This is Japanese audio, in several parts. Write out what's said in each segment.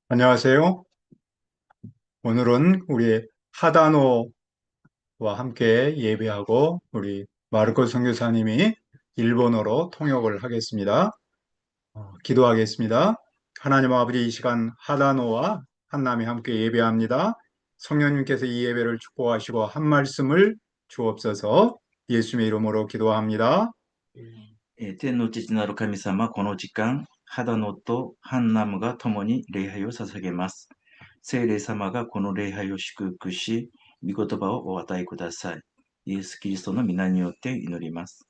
안녕하세요. 오늘은 우리 하다노와 함께 예배하고 우리 마르코 선교사님이 일본어로 통역을 하겠습니다. 기도하겠습니다. 하나님 아버지, 이 시간 하다노와 한남이 함께 예배합니다. 성령님께서 이 예배를 축복하시고 한 말씀을 주옵소서. 예수님의 이름으로 기도합니다. 天の父なる神様、この時間、肌野とハンナムが共に礼拝を捧げます。聖霊様がこの礼拝を祝福し、御言葉をお与えください。イエス・キリストの皆によって祈ります。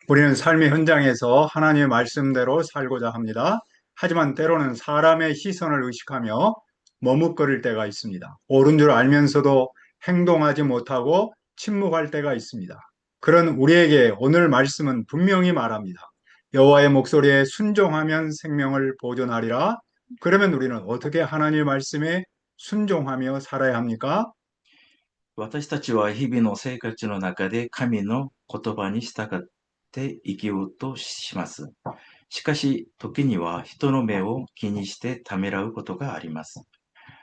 우리는 삶의 현장에서 하나님의 말씀대로 살고자 합니다. 하지만 때로는 사람의 시선을 의식하며 머뭇거릴 때가 있습니다. 옳은 줄 알면서도 행동하지 못하고 침묵할 때가 있습니다. 그런 우리에게 오늘 말씀은 분명히 말합니다. 여호와의 목소리에 순종하면 생명을 보존하리라. 그러면 우리는 어떻게 하나님의 말씀에 순종하며 살아야 합니까? 私たちは日々の生活の中で神の言葉に従って生きようとします。しかし、時には人の目を気にしてためらうことがあります。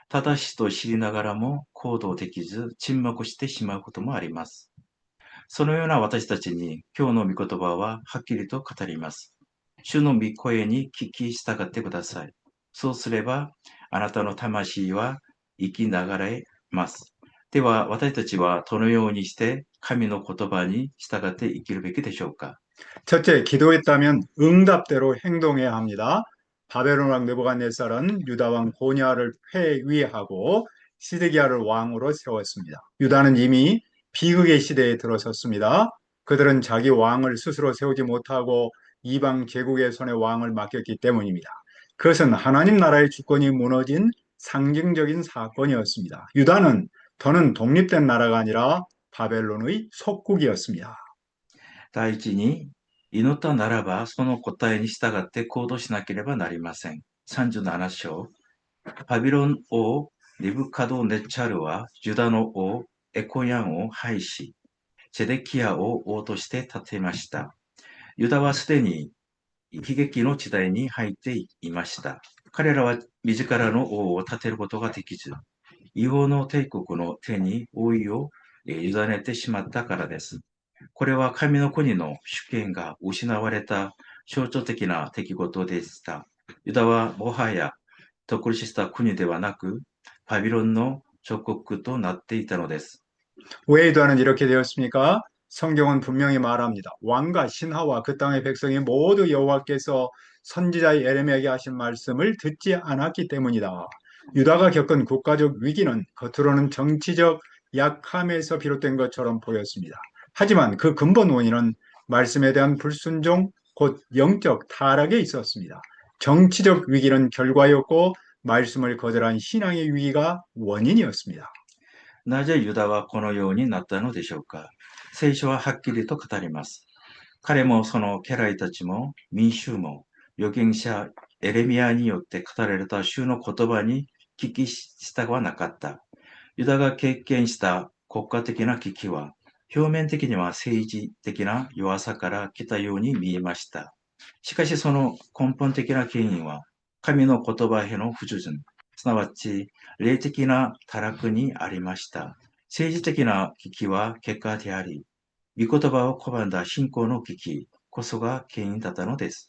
正しいと知りながらも行動できず沈黙してしまうこともあります。そのような私たちに今日の御言葉ははっきりと語ります。主の御声に聞き従ってください。そうすれば、あなたの魂は生きながらえます。では、私たちはどのようにして神の言葉に従って生きるべきでしょうか。 첫째, 기도했다면 응답대로 행동해야 합니다. 바벨론 왕 느부갓네살은 유다 왕 고니아를 폐위하고 시드기야를 왕으로 세웠습니다. 유다는 이미 비극의 시대에 들어섰습니다. 그들은 자기 왕을 스스로 세우지 못하고 이방 제국의 손에 왕을 맡겼기 때문입니다. 그것은 하나님 나라의 주권이 무너진 상징적인 사건이었습니다. 유다는 더는 독립된 나라가 아니라 바벨론의 속국이었습니다. 第一に、祈ったならばその答えに従って行動しなければなりません。37章、バビロン王ネブカドネチャルはユダの王エコヤンを廃し、セデキヤを王として立てました。ユダはすでに悲劇の時代に入っていました。彼らは自らの王を立てることができず、異王の帝国の手に王位を委ねてしまったからです。これは神の国の主権が失われた象徴的な出来事でした。ユダはもはや独立した国ではなく、バビロンの諸国となっていたのです。 왜 유다는 이렇게 되었습니까? 성경은 분명히 말합니다. 왕과 신하와 그 땅의 백성이 모두 여호와께서 선지자 예레미야에게 하신 말씀을 듣지 않았기 때문이다. 유다가 겪은 국가적 위기는 겉으로는 정치적 약함에서 비롯된 것처럼 보였습니다. 하지만 그 근본 원인은 말씀에 대한 불순종, 곧 영적 타락에 있었습니다. 정치적 위기는 결과였고 말씀을 거절한 신앙의 위기가 원인이었습니다. なぜユダはこのようになったのでしょうか。聖書ははっきりと語ります。彼もその家来たちも民衆も預言者エレミヤによって語られた主の言葉に聞き従わなかった。ユダが経験した国家的な危機は表面的には政治的な弱さから来たように見えました。しかしその根本的な原因は神の言葉への不従順、すなわち霊的な堕落にありました。政治的な危機は結果であり、御言葉を拒んだ信仰の危機こそが原因だったのです。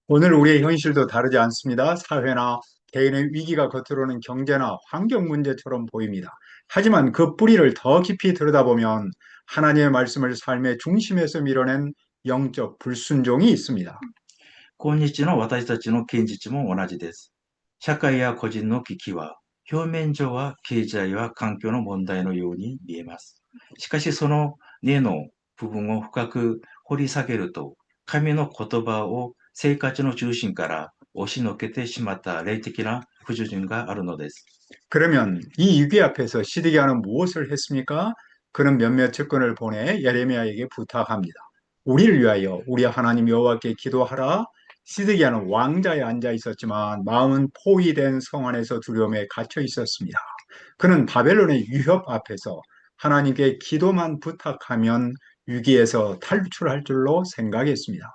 오늘 우리의 현실도 다르지 않습니다. 사회나 개인의 위기가 겉으로는 경제나 환경 문제처럼 보입니다. 하지만 그 뿌리를 더 깊이 들여다보면 하나님의 말씀을 삶의 중심에서 밀어낸 영적 불순종이 있습니다. 今日の私たちの現実も同じです。社会や個人の危機は、表面上は経済や環境の問題のように見えます。しかしその根の部分を深く掘り下げると、神の言葉を生活の中心から押しのけてしまった霊的な不従順があるのです。 그러면 이 위기 앞에서 시드기야는 무엇을 했습니까? 그는 몇몇 측근을 보내 예레미야에게 부탁합니다. 우리를 위하여 우리 하나님 여호와께 기도하라. 시드기야는 왕자에 앉아 있었지만 마음은 포위된 성 안에서 두려움에 갇혀 있었습니다. 그는 바벨론의 위협 앞에서 하나님께 기도만 부탁하면 위기에서 탈출할 줄로 생각했습니다.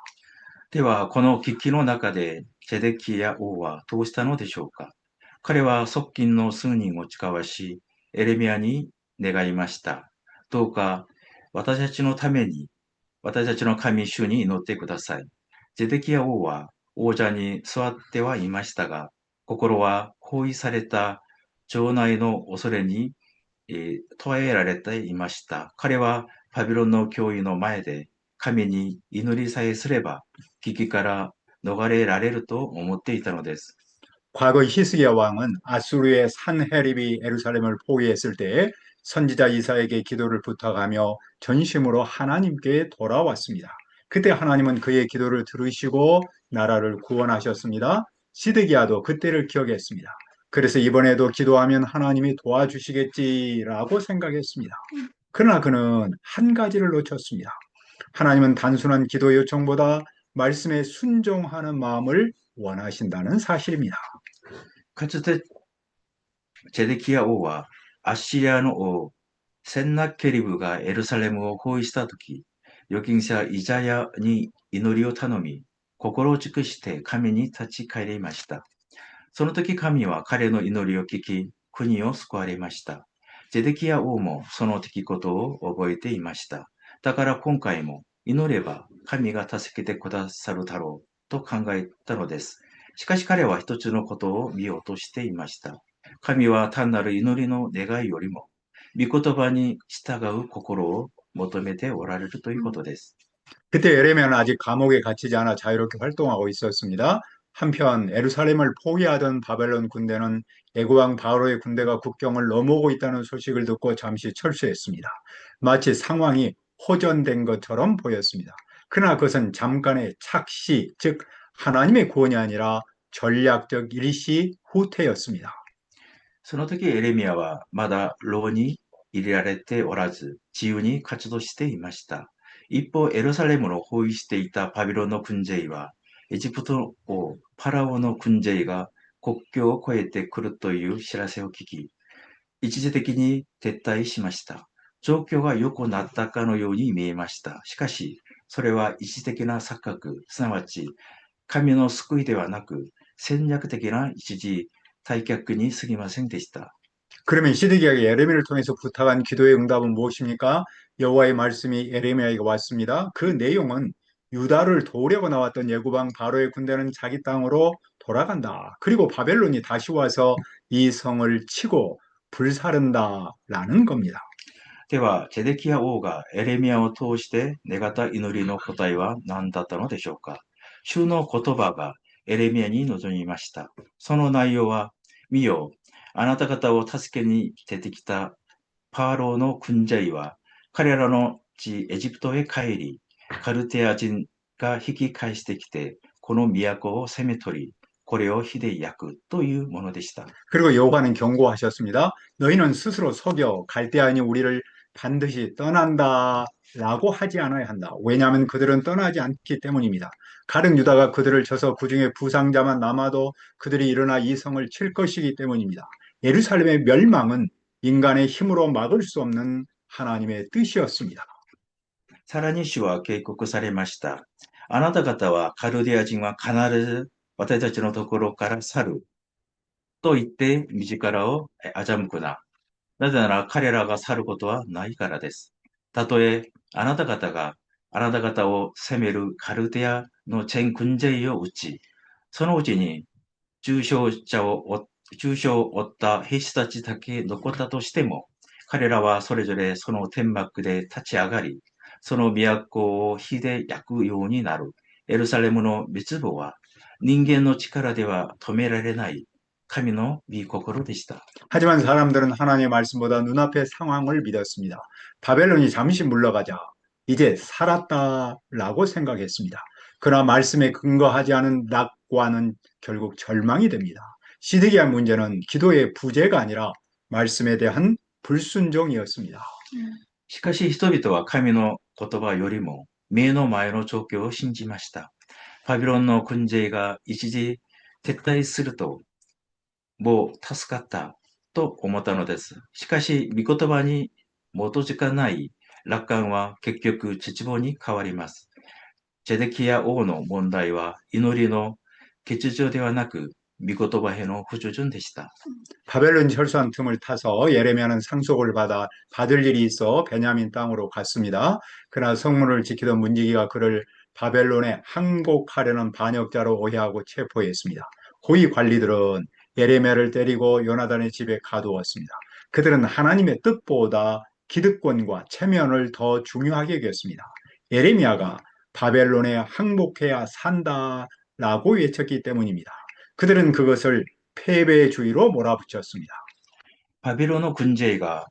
では、この危機の中で、セデキヤ王はどうしたのでしょうか。彼は側近の数人を誓わし、エレミヤに願いました。どうか私たちのために、私たちの神主に祈ってください。ゼデキヤ王は王者に座ってはいましたが、心は包囲された城内の恐れに、捉えられていました。彼はバビロンの脅威の前で神に祈りさえすれば危機から逃れられると思っていたのです。 과거 히스기야 왕은 아수르의 산헤립이 예루살렘을 포위했을 때 선지자 이사에게 기도를 부탁하며 전심으로 하나님께 돌아왔습니다. 그때 하나님은 그의 기도를 들으시고 나라를 구원하셨습니다. 시드기야도 그때를 기억했습니다. 그래서 이번에도 기도하면 하나님이 도와주시겠지라고 생각했습니다. 그러나 그는 한 가지를 놓쳤습니다. 하나님은 단순한 기도 요청보다 말씀에 순종하는 마음을 원하신다는 사실입니다. かつてゼデキヤ王はアッシリアの王センナケリブがエルサレムを包囲したとき、預言者イザヤに祈りを頼み、心を尽くして神に立ち返りました。その時神は彼の祈りを聞き、国を救われました。ゼデキヤ王もその出来事を覚えていました。だから今回も祈れば神が助けてくださるだろうと考えたのです。しかし彼は一つのことを見ようとしていました。神は単なる祈りの願いよりも、御言葉に従う心を求めておられるということです。 그때 에레미야는 아직 감옥에 갇히지 않아 자유롭게 활동하고 있었습니다. 한편 예루살렘을 포위하던 바벨론 군대는 애고왕 바로의 군대가 국경을 넘어오고 있다는 소식을 듣고 잠시 철수했습니다. 마치 상황이 호전된 것처럼 보였습니다. 그러나 그것은 잠깐의 착시, 즉 하나님의 구원이 아니라 전략적 일시 후퇴였습니다. その時エレミヤはまだ牢に入れられておらず、自由に活動していました。一方、エルサレムを包囲していたバビロンの軍勢は、エジプト王パラオの軍勢が国境を越えてくるという知らせを聞き、一時的に撤退しました。状況が良くなったかのように見えました。しかし、それは一時的な錯覚、すなわち神の救いではなく、戦略的な一時退却に過ぎませんでした。 그러면 시드기야가 예레미야를 통해서 부탁한 기도의 응답은 무엇입니까? 여호와의 말씀이 예레미야에게 왔습니다. 그 내용은 유다를 도우려고 나왔던 예구방 바로의 군대는 자기 땅으로 돌아간다. 그리고 바벨론이 다시 와서 이 성을 치고 불사른다라는 겁니다. では、ゼデキヤ王がエレミヤを通して願った祈りの答えは何だったのでしょうか。主の言葉がエレミヤに臨みました。その内容は、見よ、あなた方を助けに出てきたパーローの軍勢は、彼らの地エジプトへ帰り、カルテア人が引き返してきて、この都を攻め取り、これを火で焼くというものでした。 그리고 여호와는 경고하셨습니다. 너희는 스스로 속여 갈대아인이 우리를 반드시 떠난다라고 하지 않아야 한다. 왜냐하면 그들은 떠나지 않기 때문입니다. 가령 유다가 그들을 쳐서 그중에 부상자만 남아도 그들이 일어나 이 성을 칠 것이기 때문입니다. 예루살렘의 멸망은 인간의 힘으로 막을 수 없는 하나님의 뜻이었습니다. さらに主は警告されました。あなた方はカルディア人は必ず私たちのところから去ると言って自らを欺くな。なぜなら彼らが去ることはないからです。たとえあなた方があなた方を攻めるカルディアの全軍勢を撃ち、そのうちに重傷を負った兵士たちだけ残ったとしても、彼らはそれぞれその天幕で立ち上がり、その都を火で焼くようになる。エルサレムの滅亡は人間の力では止められない神の御心でした。 하지만 사람들은 하나님의 말씀보다 눈앞의 상황을 믿었습니다. 바벨론이 잠시 물러가자 이제 살았다라고 생각했습니다. 그러나 말씀에 근거하지 않은 낙관은 결국 절망이 됩니다. 시드기야 문제는 기도의 부재가 아니라 말씀에 대한 불순종이었습니다. しかし人々は神の言葉よりも目の前の状況を信じました。バビロンの軍勢が一時撤退すると、もう助かったと思ったのです。しかし、御言葉に基づかない楽観は結局絶望に変わります。ゼデキヤ王の問題は祈りの欠如ではなく、御言葉への不従順でした。 바벨론 철수한 틈을 타서 예레미야는 상속을 받을 일이 있어 베냐민 땅으로 갔습니다. 그러나 성문을 지키던 문지기가 그를 바벨론에 항복하려는 반역자로 오해하고 체포했습니다. 고위 관리들은 예레미야를 때리고 요나단의 집에 가두었습니다. 그들은 하나님의 뜻보다 기득권과 체면을 더 중요하게 여겼습니다. 예레미야가 바벨론에 항복해야 산다라고 외쳤기 때문입니다. 그들은 그것을 패배의 주의로 몰아붙였습니다. バビロの軍勢が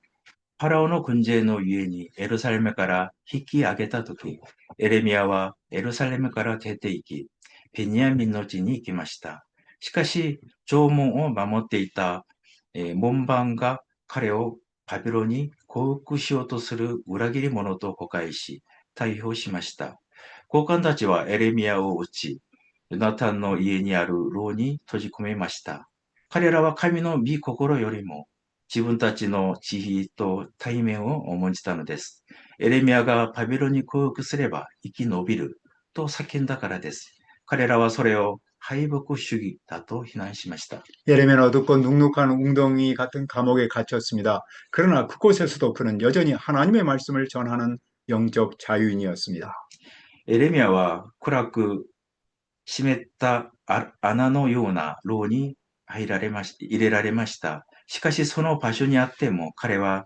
パラオの軍勢の家にエルサレムから引き上げたとき、エレミヤはエルサレムから出て行き、ベニヤミンの地に行きました。しかし、城門を守っていた、門番が彼をバビロに降伏しようとする裏切り者と誤解し、逮捕しました。高官たちはエレミヤを撃ち、ヨナタンの家にある牢に閉じ込めました。彼らは神の御心よりも自分たちの地位と体面を重んじたのです。エレミヤがバビロンに降伏すれば生き延びると叫んだからです。彼らはそれを敗北主義だと非難しました。 예레미야는 어둡고 눅눅한 웅덩이 같은 감옥에 갇혔습니다. 그러나 그곳에서도 그는 여전히 하나님의 말씀을 전하는 영적 자유인이었습니다. エレミヤは暗く湿った穴のような牢に入れられました。しかしその場所にあっても彼は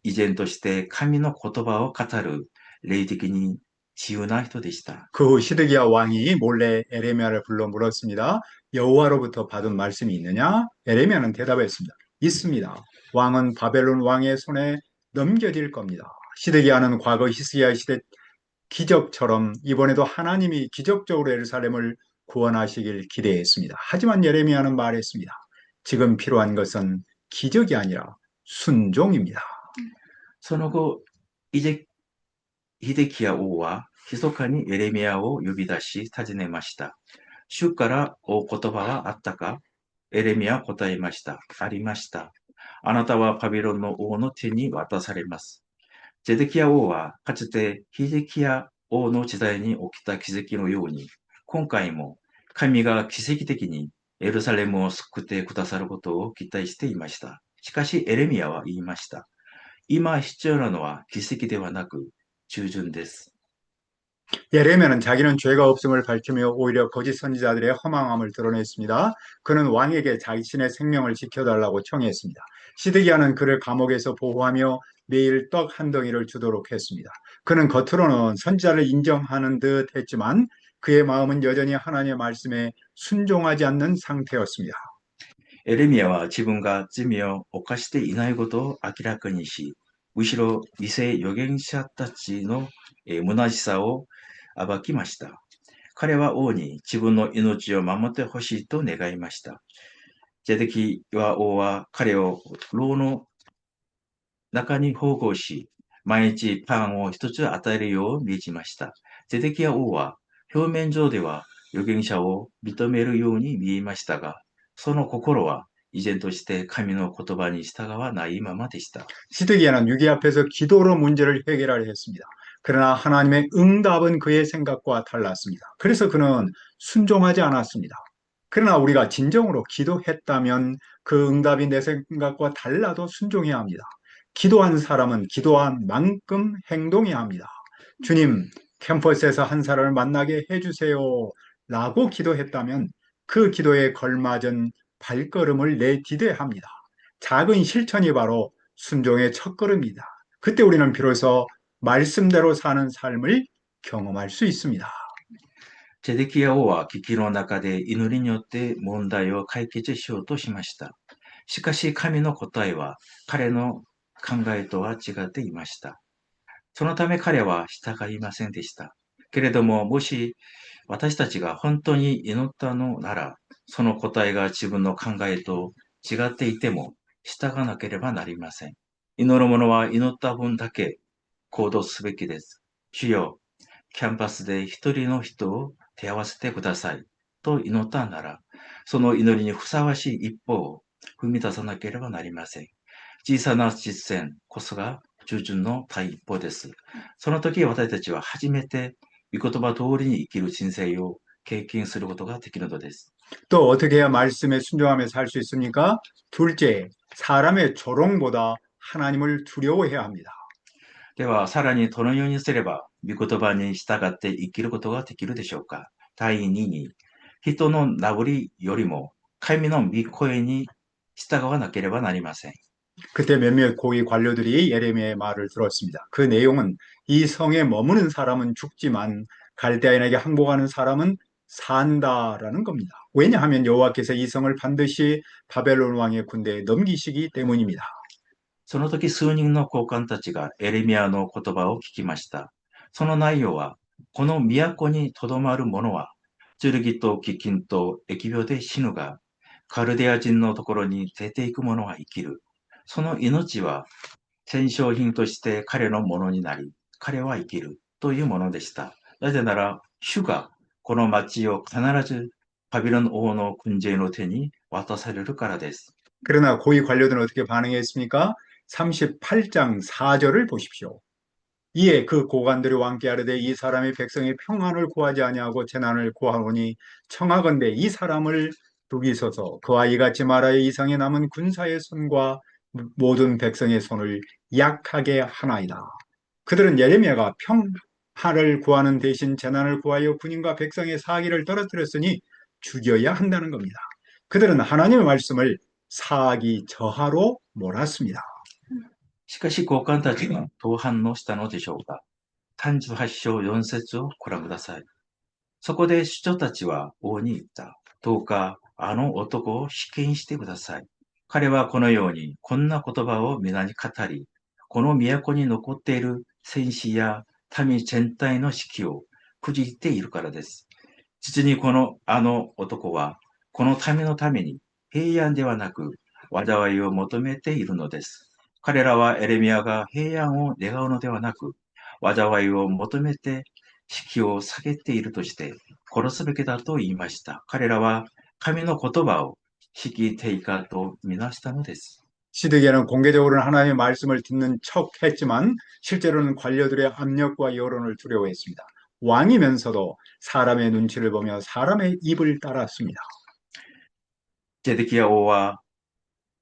依然として神の言葉を語る霊的に自由な人でした。 그 후 시드기야 왕이 몰래 에레미야를 불러 물었습니다. 여호와로부터 받은 말씀이 있느냐? 에레미야는 대답했습니다. 있습니다. 왕은 바벨론 왕의 손에 넘겨질 겁니다. 시드기야는 과거 히스기야 시대 기적처럼 이번에도 하나님이 기적적으로 예루살렘을 구원하시길 기대했습니다. 하지만 예레미야는 말했습니다. 지금 필요한 것은 기적이 아니라 순종입니다. その後、ヒデキヤ王は密かにエレミヤを呼び出し尋ねました。主からお言葉はあったか？エレミヤは答えました。ありました。あなたはバビロンの王の手に渡されます。ゼデキヤ王はかつてヒデキヤ王の時代に起きた奇跡のように、今回も神が奇跡的にエルサレムを救ってくださることを期待していました。しかしエレミヤは言いました。今必要なのは奇跡ではなく従順です。 예레미야는 자기는 죄가 없음을 밝히며 오히려 거짓 선지자들의 허망함을 드러냈습니다. 그는 왕에게 자신의 생명을 지켜달라고 청했습니다. 시드기야는 그를 감옥에서 보호하며 매일 떡 한 덩이를 주도록 했습니다. 그는 겉으로는 선지자를 인정하는 듯 했지만 그의 마음은 여전히 하나님의 말씀에 순종하지 않는 상태였습니다. エレミヤは自分が罪を犯していないことを明らかにし、むしろ偽預言者たちの虚しさを暴きました。彼は王に自分の命を守ってほしいと願いました。ゼデキヤ王は彼を牢の中に保護し、毎日パンを一つ与えるよう命じました。ゼデキヤ王は表面上では預言者を認めるように見えましたが、その心は依然として神の言葉に従わないままでした。 시드기야는 위기 앞에서 기도로 문제를 해결하려 했습니다. 그러나 하나님의 응답은 그의 생각과 달랐습니다. 그래서 그는 순종하지 않았습니다. 그러나 우리가 진정으로 기도했다면 그 응답이 내 생각과 달라도 순종해야 합니다. 기도한 사람은 기도한 만큼 행동해야 합니다. 주님, 캠퍼스에서 한 사람을 만나게 해주세요. 라고 기도했다면 그 기도에 걸맞은 발걸음을 내디뎌야 합니다. 작은 실천이 바로 순종의 첫걸음이다. 그때 우리는 비로소 말씀대로 사는 삶을 경험할 수 있습니다. ゼデキヤ王は危機の中で祈りによって問題を解決しようとしました。しかし神の答えは彼の考えとは違っていました。そのため彼は従いませんでした。けれども、もし私たちが本当に祈ったのなら、その答えが自分の考えと違っていても従わなければなりません。祈る者は祈った分だけ行動すべきです。主よ、キャンパスで一人の人を手合わせてくださいと祈ったなら、その祈りにふさわしい一歩を踏み出さなければなりません。小さな実践こそが従順の第一歩です。その時私たちは初めて御言葉通りに生きる人生を経験することができるのです。또 어떻게 해야 말씀에 순종하며 살 수 있습니까? 둘째, 사람의 조롱보다 하나님을 두려워해야 합니다. では、さらにどのようにすれば、御言葉に従って生きることができるでしょうか。第2に、人の名残よりも、神の御声に従わなければなりません。 그때 몇몇 고위 관료들이 예레미야의 말을 들었습니다. 그 내용은 이 성에 머무는 사람은 죽지만 갈대아인에게 항복하는 사람은 산다라는 겁니다. 왜냐하면 여호와께서 이 성을 반드시 바벨론 왕의 군대에 넘기시기 때문입니다. その時数人の高官たちがエレミヤの言葉を聞きました。その内容は、この都にとどまる者は、剣と飢饉と疫病で死ぬが、カルデア人のところに出ていく者は生きる。その命は戦勝品として彼のものになり、彼は生きるというものでした。なぜなら、主がこの町を必ずバビロン王の軍勢の手に渡されるからです。 그러나 고위 관료들은 어떻게 반응했습니까? 38장 4절을 보십시오. 이에 그 고관들이 왕께 아뢰되 이 사람이 백성의 평안을 구하지 아니하고 재난을 구하오니 청하건대 이 사람을 두기소서. 그와 이같이 말하여 이 성에 남은 군사의 손과 모든 백성의 손을 약하게 하나이다. 그들은 예레미야가 평화를 구하는 대신 재난을 구하여 군인과 백성의 사기를 떨어뜨렸으니 죽여야 한다는 겁니다. 그들은 하나님의 말씀을 사기 저하로 몰았습니다. しかし高官たちがどう反応したのでしょうか。38章4節をご覧ください。そこで首長たちは王に言った。どうかあの男を死刑にしてください。彼はこのようにこんな言葉を皆に語り、この都に残っている戦士や民全体の士気をくじっているからです。実にあの男は、この民のために平安ではなく災いを求めているのです。彼らはエレミヤが平安を願うのではなく、災いを求めて士気を下げているとして殺すべきだと言いました。彼らは神の言葉を士気低下とみなしたのです。 시드기야는 공개적으로는 하나님의 말씀을 듣는 척 했지만 실제로는 관료들의 압력과 여론을 두려워했습니다. 왕이면서도 사람의 눈치를 보며 사람의 입을 따랐습니다. ゼデキヤ王は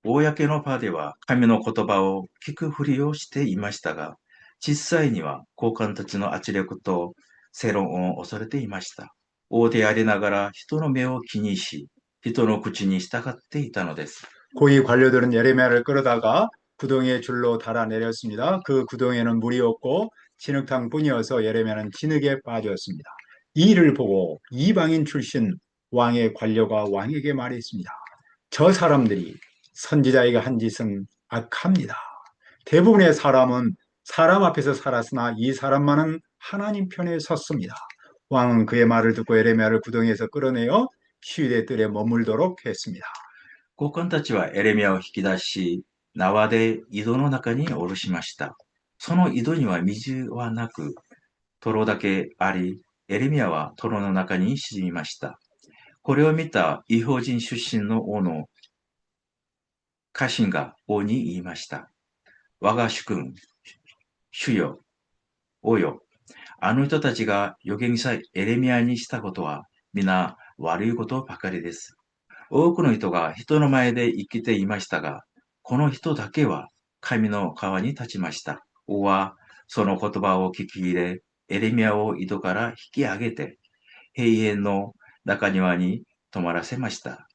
公の場では神の言葉を聞くふりをしていましたが、実際には高官たちの圧力と世論を恐れていました。王でありながら人の目を気にし、人の口に従っていたのです。 고위 관료들은 예레미야를 끌어다가 구덩이에 줄로 달아내렸습니다. 그 구덩이에는 물이 없고 진흙탕뿐이어서 예레미야는 진흙에 빠졌습니다. 이 일을 보고 이방인 출신 왕의 관료가 왕에게 말했습니다. 저 사람들이 선지자에게 한 짓은 악합니다. 대부분의 사람은 사람 앞에서 살았으나 이 사람만은 하나님 편에 섰습니다. 왕은 그의 말을 듣고 예레미야를 구덩이에서 끌어내어 시위대 뜰에 머물도록 했습니다. 高官たちはエレミヤを引き出し、縄で井戸の中に下ろしました。その井戸には水はなく、泥だけあり、エレミヤは泥の中に沈みました。これを見た異邦人出身の王の家臣が王に言いました。我が主君、主よ、王よ、あの人たちが預言者エレミヤにしたことは皆悪いことばかりです。多くの人が人の前で生きていましたが、この人だけは神の川に立ちました。王はその言葉を聞き入れ、エレミヤを井戸から引き上げて、平原の中庭に泊まらせました。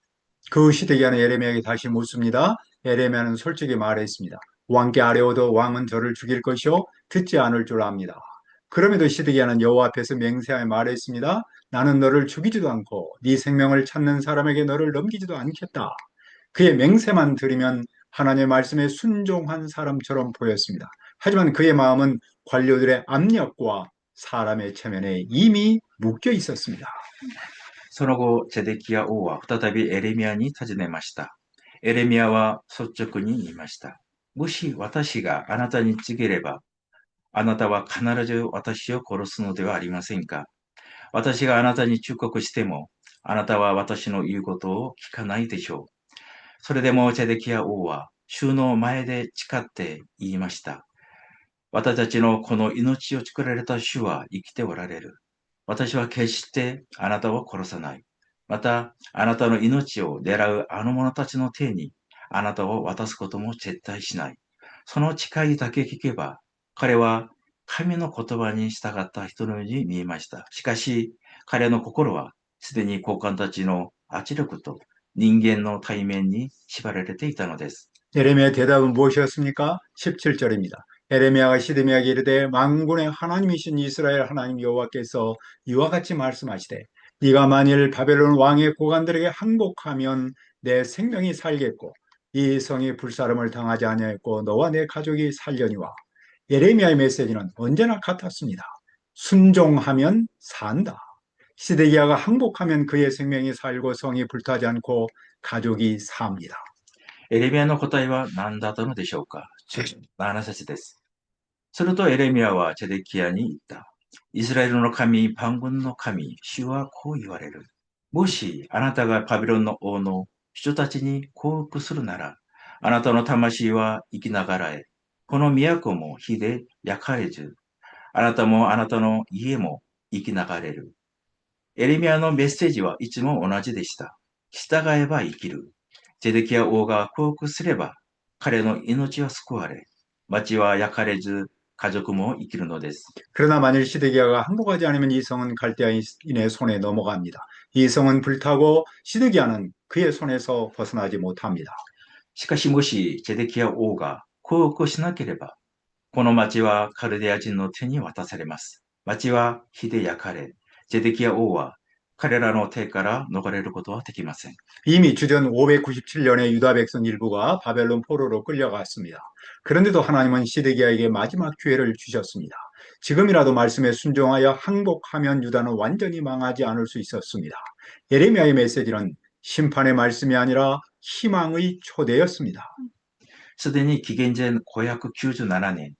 그 시드기야는 예레미야에게 다시 묻습니다. 예레미야는 솔직히 말했습니다. 왕께 아뢰어도 왕은 저를 죽일 것이요 듣지 않을 줄 압니다. 그럼에도 시드기야는 여호와 앞에서 맹세하여 말했습니다. 나는 너를 죽이지도 않고 네 생명을 찾는 사람에게 너를 넘기지도 않겠다. 그의 맹세만 들으면 하나님의 말씀에 순종한 사람처럼 보였습니다. 하지만 그의 마음은 관료들의 압력과 사람의 체면에 이미 묶여 있었습니다. その後、ゼデキヤ王は再びエレミヤに尋ねました。エレミヤは率直に言いました。もし私があなたに告げれば、あなたは必ず私を殺すのではありませんか。私があなたに忠告しても、あなたは私の言うことを聞かないでしょう。それでもゼデキヤ王は、主の前で誓って言いました。私たちのこの命を作られた主は生きておられる。私は決してあなたを殺さない。また、あなたの命を狙うあの者たちの手に、あなたを渡すことも絶対しない。その誓いだけ聞けば、彼は神の言葉に従った人のように見えました。しかし、彼の心はすでに高官たちの圧力と人間の対面に縛られていたのです。 에레미야의 대답은 무엇이었습니까? 17절입니다. 에레미야가 시드미야에게 이르되 만군의 하나님이신 이스라엘 하나님 여호와께서 이와 같이 말씀하시되 네가 만일 바벨론 왕의 고관들에게 항복하면 내 생명이 살겠고 이 성이 불사름을 당하지 아니하였고 너와 내 가족이 살려니와. 예레미야의 메시지는 언제나 같았습니다. 순종하면 산다. 시드기야가 항복하면 그의 생명이 살고 성이 불타지 않고 가족이 삽니다. エレミヤの答えは何だったのでしょうか。7節です。するとエレミヤはチェデキヤに言った。イスラエルの神、万軍の神、主はこう言われる。もしあなたがバビロンの王の人たちに降伏するなら、あなたの魂は生きながらえ、この都も火で焼かれず、あなたもあなたの家も生きながれる。エレミヤのメッセージはいつも同じでした。従えば生きる。ゼデキヤ王が降伏すれば、彼の命は救われ、町は焼かれず、家族も生きるのです。 그러나 만일 시드기야가 항복하지 않으면 이 성은 갈대아인의 손에 넘어갑니다. 이 성은 불타고 시드기야는 그의 손에서 벗어나지 못합니다. しかしもし、ゼデキヤ王が降伏しなければ、この町はカルデア人の手に渡されます。町は火で焼かれ、ゼデキヤ王は彼らの手から逃れることはできません。 이미 주전 597년에 유다 백성 일부가 바벨론 포로로 끌려갔습니다. 그런데도 하나님은 시드기야에게 마지막 기회를 주셨습니다. 지금이라도 말씀에 순종하여 항복하면 유다는 완전히 망하지 않을 수 있었습니다. 예레미야의 메시지는 심판의 말씀이 아니라 희망의 초대였습니다. すでに紀元前597年、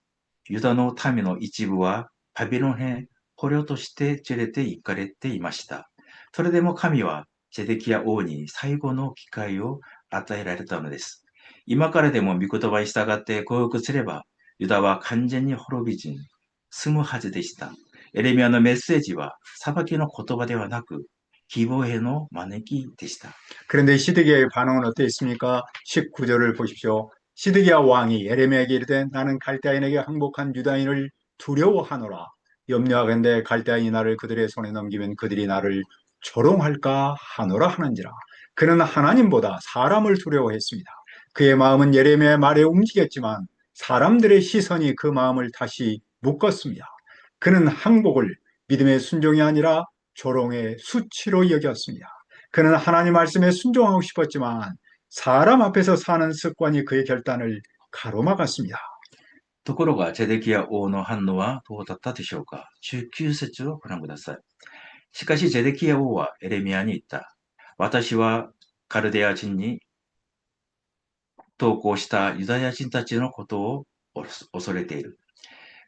ユダの民の一部はバビロンへ捕虜として連れて行かれていました。それでも神はゼデキヤ王に最後の機会を与えられたのです。今からでも御言葉に従って降伏すれば、ユダは完全に滅びずに済むはずでした。エレミヤのメッセージは裁きの言葉ではなく、希望への招きでした。 그런데 시드기야의 반응은 어땠습니까? 19절을 보십시오. 시드기야 왕이 예레미야에게 이르되 나는 갈대아인에게 항복한 유다인을 두려워하노라. 염려하건대 갈대아인이 나를 그들의 손에 넘기면 그들이 나를 조롱할까 하노라 하는지라. 그는 하나님보다 사람을 두려워했습니다. 그의 마음은 예레미야의 말에 움직였지만 사람들의 시선이 그 마음을 다시 묶었습니다. 그는 항복을 믿음의 순종이 아니라 조롱의 수치로 여겼습니다. 그는 하나님 말씀에 순종하고 싶었지만 사람 앞에서 사는 습관이 그의 결단을 가로막았습니다. ところが、ゼデキヤ王の反応はどうだったでしょうか。19節をご覧ください。しかし、ゼデキヤ王はエレミヤに言った。私はカルデア人に投降したユダヤ人たちのことを恐れている。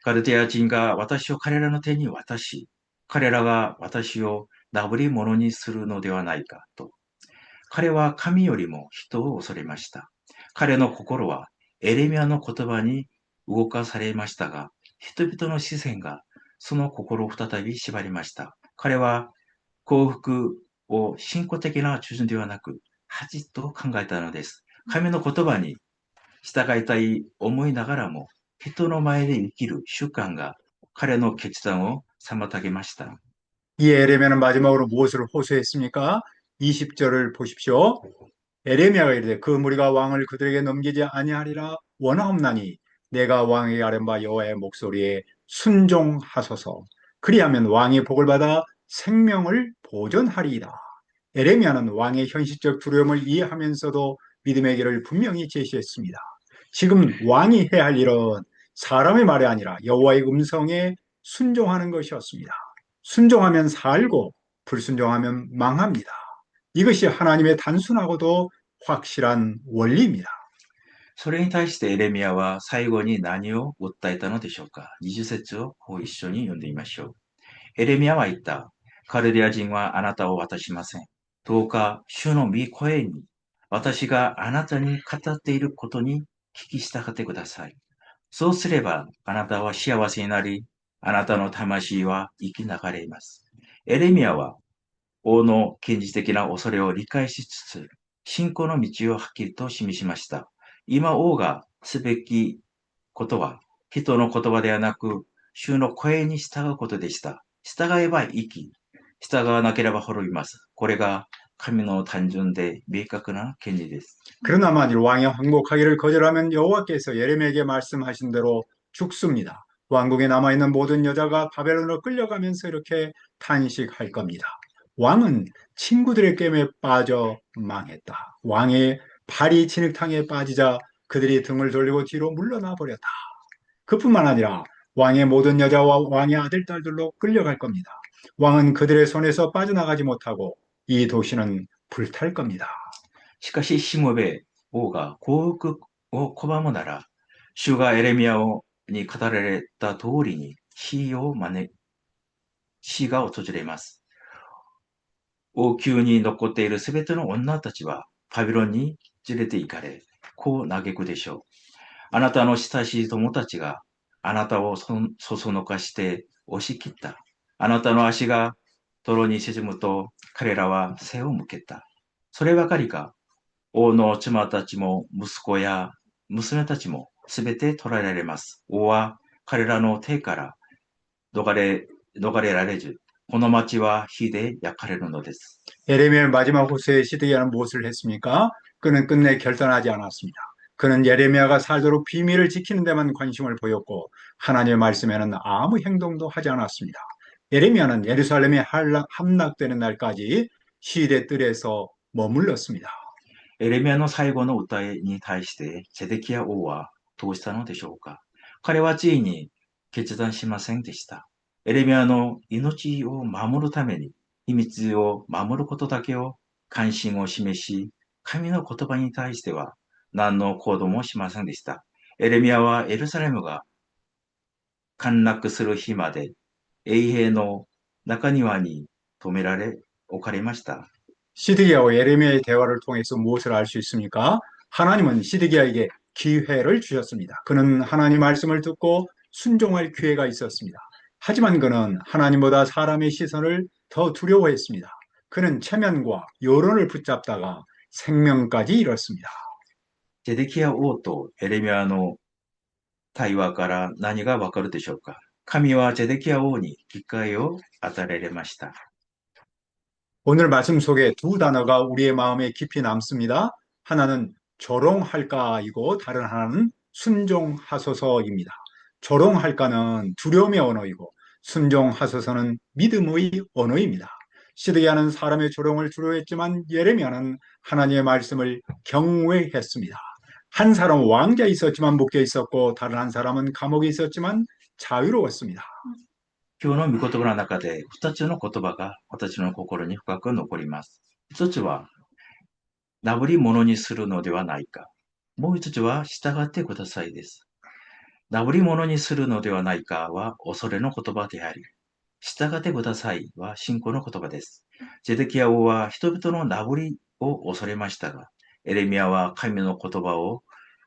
カルデア人が私を彼らの手に渡し、彼らが私をなぶり者にするのではないかと。彼は神よりも人を恐れました。彼の心はエレミヤの言葉に動かされましたが、人々の視線がその心を再び縛りました。彼は幸福を信仰的な基準ではなく、恥と考えたのです。神の言葉に従いたい思いながらも、人の前で生きる習慣が彼の決断を妨げました。 이 에레미야는 마지막으로 무엇을 호소했습니까? 20절을 보십시오. 에레미야가 이르되 그 무리가 왕을 그들에게 넘기지 아니하리라 원하옵나니 내가 왕에게 아뢰는 바 여호와의 목소리에 순종하소서. 그리하면 왕이 복을 받아 생명을 보존하리이다. 에레미야는 왕의 현실적 두려움을 이해하면서도 믿음의 길을 분명히 제시했습니다. 지금 왕이 해야 할 일은 사람의 말이 아니라 여호와의 음성에 순종하는 것이었습니다. 순종하면 살고 불순종하면 망합니다. 이것이 하나님의 단순하고도 확실한 원리입니다. それに対してエレミヤは最後に何を訴えたのでしょうか。20節を一緒に読んでみましょう。エレミヤは言った。カルデア人はあなたを渡しません。どうか主の御声に私があなたに語っていることに聞き従ってください。そうすればあなたは幸せになり、あなたの魂は生き流れます。エレミヤは王の現実的な恐れを理解しつつ、信仰の道をはっきりと示しました。今王がすべきことは、人の言葉ではなく、主の声に従うことでした。従えば生き、従わなければ滅びます。これが神の単純で明確な権利です。 그러나 만일 왕이 항복하기를 거절하면 여호와께서 예레미야에게 말씀하신 대로 죽습니다. 왕국에 남아있는 모든 여자가 바벨론으로 끌려가면서 이렇게 탄식할 겁니다. 왕은 친구들의 게임에 빠져 망했다. 왕의 발이 진흙탕에 빠지자 그들이 등을 돌리고 뒤로 물러나 버렸다. 그뿐만 아니라 왕의 모든 여자와 왕의 아들, 딸들로 끌려갈 겁니다. 왕은 그들의 손에서 빠져나가지 못하고 이 도시는 불탈 겁니다. しかし、しもべ王が幸福を拒むなら、主がエレミヤに語られた通りに死が訪れます。王宮に残っているすべての女たちはバビロンに連れて行かれ、こう嘆くでしょう。あなたの親しい友たちがあなたをそそのかして押し切った。あなたの足が泥に沈むと彼らは背を向けた。そればかりか、王の妻たちも息子や娘たちもすべて捕らえられます。王は彼らの手から逃れられず、この町は火で焼かれるのです。 예레미야의 마지막 호세의 시드기야는 무엇을 했습니까? 그는 끝내 결단하지 않았습니다. 그는 예레미야가 살도록 비밀을 지키는 데만 관심을 보였고 하나님의 말씀에는 아무 행동도 하지 않았습니다. 예레미야는 예루살렘이 함락되는 날까지 시대 뜰에서 머물렀습니다. エレミヤの最後の歌いに対してゼデキヤ王はどうしたのでしょうか。彼はついに決断しませんでした。エレミヤの命を守るために秘密を守ることだけを関心を示し、神の言葉に対しては何の行動もしませんでした。エレミヤはエルサレムが陥落する日まで衛兵の中庭に止められ置かれました。 시드기야와 예레미야의 대화를 통해서 무엇을 알 수 있습니까? 하나님은 시드기야에게 기회를 주셨습니다. 그는 하나님 말씀을 듣고 순종할 기회가 있었습니다. 하지만 그는 하나님보다 사람의 시선을 더 두려워했습니다. 그는 체면과 여론을 붙잡다가 생명까지 잃었습니다. ゼデキヤ王とエレミヤの対話から何がわかるでしょうか。神はゼデキヤ王に機会を与えられました。 오늘 말씀 속에 두 단어가 우리의 마음에 깊이 남습니다. 하나는 조롱할까이고 다른 하나는 순종하소서입니다. 조롱할까는 두려움의 언어이고 순종하소서는 믿음의 언어입니다. 시드기야는 사람의 조롱을 두려워했지만 예레미야는 하나님의 말씀을 경외했습니다. 한 사람은 왕좌에 있었지만 묶여 있었고 다른 한 사람은 감옥에 있었지만 자유로웠습니다. 今日の御言葉の中で2つの言葉が私の心に深く残ります。一つは、なぶり物にするのではないか。もう一つは、従ってくださいです。なぶり物にするのではないかは恐れの言葉であり、従ってくださいは信仰の言葉です。ゼデキヤ王は人々のなぶりを恐れましたが、エレミヤは神の言葉を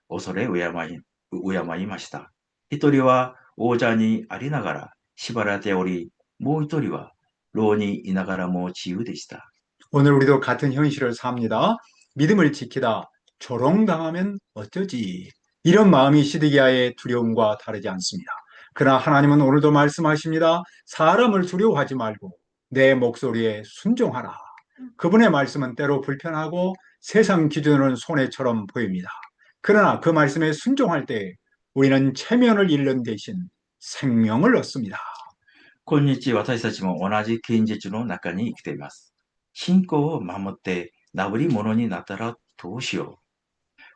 恐れ敬いました。一人は王者にありながら縛られており、もう一人は牢にいながらも自由でした。 오늘 우리도 같은 현실을 삽니다. 믿음을 지키다 조롱당하면 어쩌지? 이런 마음이 시드기야의 두려움과 다르지 않습니다. 그러나 하나님은 오늘도 말씀하십니다. 사람을 두려워하지 말고 내 목소리에 순종하라. 그분의 말씀은 때로 불편하고 세상 기준으로는 손해처럼 보입니다. 그러나 그 말씀에 순종할 때 우리는 체면을 잃는 대신 생명을 얻습니다. 今日私たちも同じ現実の中に生きています。信仰を守ってなぶり者になったらどうしよう。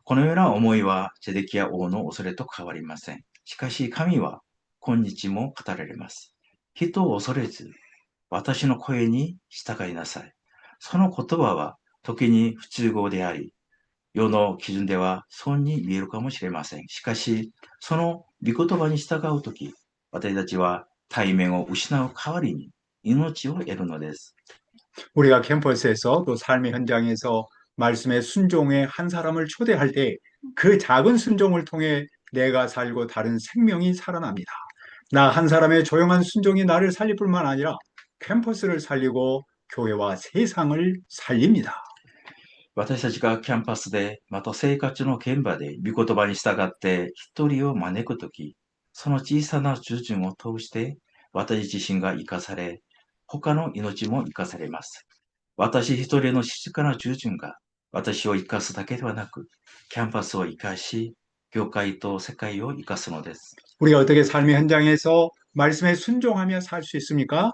このような思いはゼデキヤ王の恐れと変わりません。しかし神は今日も語られます。人を恐れず、私の声に従いなさい。その言葉は時に不都合であり、世の基準では損に見えるかもしれません。しかし、その御言葉に従うとき、私たちは対面を失う代わりに命を得るのです。 우리가 캠퍼스에서 또 삶의 현장에서 말씀의 순종에 한 사람을 초대할 때 그 작은 순종을 통해 내가 살고 다른 생명이 살아납니다. 나 한 사람의 조용한 순종이 나를 살릴 뿐만 아니라 캠퍼스를 살리고 교회와 세상을 살립니다. 私たちがキャンパスで、また生活の現場で、御言葉に従って一人を招くとき、その小さな従順を通して、私自身が生かされ、他の命も生かされます。私一人の静かな従順が、私を生かすだけではなく、キャンパスを生かし、教会と世界を生かすのです。 우리가 어떻게 삶의 현장에서 말씀에 순종하며 살 수 있습니까?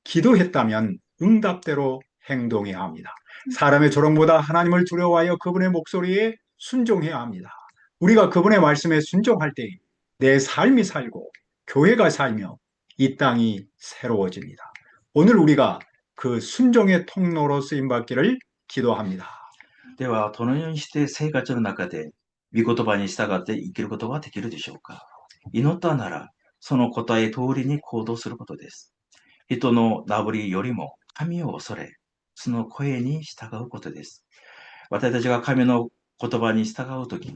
기도했다면 응답대로 행동해야 합니다. 사람의 조롱보다 하나님을 두려워하여 그분의 목소리에 순종해야 합니다. 우리가 그분의 말씀에 순종할 때 내 삶이 살고 교회가 살며 이 땅이 새로워집니다. 오늘 우리가 그 순종의 통로로 쓰임받기를 기도합니다. では、どのようにして生活の中で、御言葉に従って生きることができるでしょうか。祈ったなら、その答え通りに行動することです。人の名ぶりよりも神を恐れ、その声に従うことです。私たちが神の言葉に従うとき、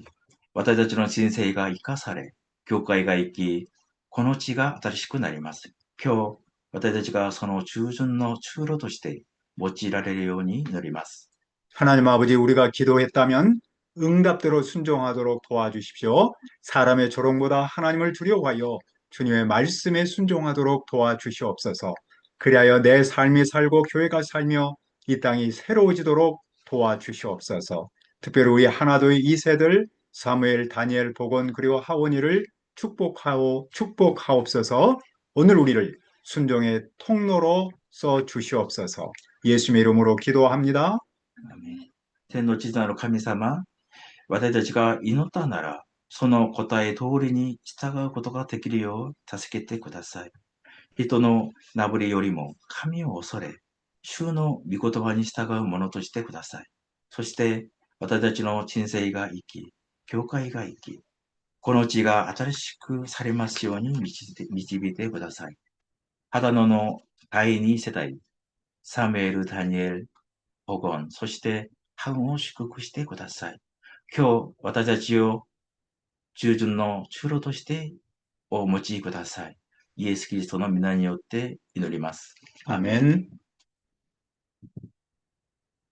私たちの人生が生かされ、教会が生き、この地が新しくなります。今日、私たちがその従順の通路として用いられるようになります。 하나님 아버지, 우리가 기도했다면 응답대로 순종하도록 도와주십시오. 사람의 조롱보다 하나님을 두려워하여 주님의 말씀에 순종하도록 도와주시옵소서. 그리하여 내 삶이 살고 교회가 살며 이 땅이 새로워지도록 도와주시옵소서. 특별히 우리 하나도의 2세들 사무엘, 다니엘, 보건 그리고 하원이를 축복하옵소서. 오늘 우리를 순종의 통로로 써 주시옵소서. 예수님의 이름으로 기도합니다. 天の地なる神様、私たちが祈ったなら、その答え通りに従うことができるよう助けてください。人の名ぶりよりも神を恐れ、主の御言葉に従うものとしてください。そして、私たちの人生が生き、教会が生き、この地が新しくされますように導いてください。秦野の第二世代、サムエル、ダニエル、保護、そしてハンを祝福してください。今日、私たちを従順の中路としてお持ちください。イエス・キリストの皆によって祈ります。アメン。